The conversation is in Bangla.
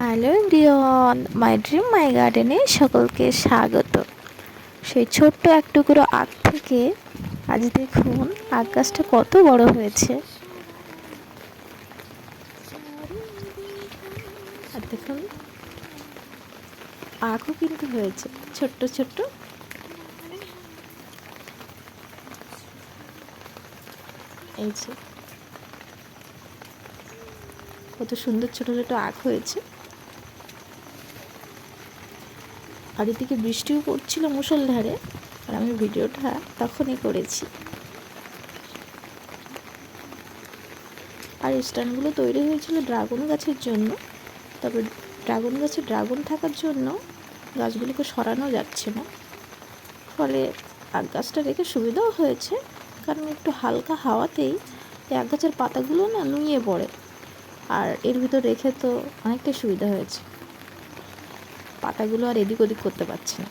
হ্যালো এভরিওয়ান, মাই ড্রিম মাই গার্ডেনে সকলকে স্বাগত। সেই ছোট্ট এক টুকরো আখ থেকে আজ দেখুন আখ গাছটা কত বড় হয়েছে। আর দেখুন আখও কিন্তু হয়েছে ছোট্ট ছোট্ট। এই যে কত সুন্দর ছোট ছোট আখ হয়েছে। আর এদিকে বৃষ্টিও পড়ছিল মুষলধারে, আর আমি ভিডিওটা তখনই করেছি। আর স্ট্যান্ডগুলো তৈরি হয়েছিল ড্রাগন গাছের জন্য, তবে ড্রাগন গাছে ড্রাগন থাকার জন্য গাছগুলিকে সরানো যাচ্ছে না, ফলে আখ গাছটা রেখে সুবিধাও হয়েছে, কারণ একটু হালকা হাওয়াতেই এই আখ গাছের পাতাগুলো না নুয়ে পড়ে। আর এর ভিতর রেখে তো অনেকটাই সুবিধা হয়েছে, পাতাগুলো আর এদিক ওদিক করতে পারছে না।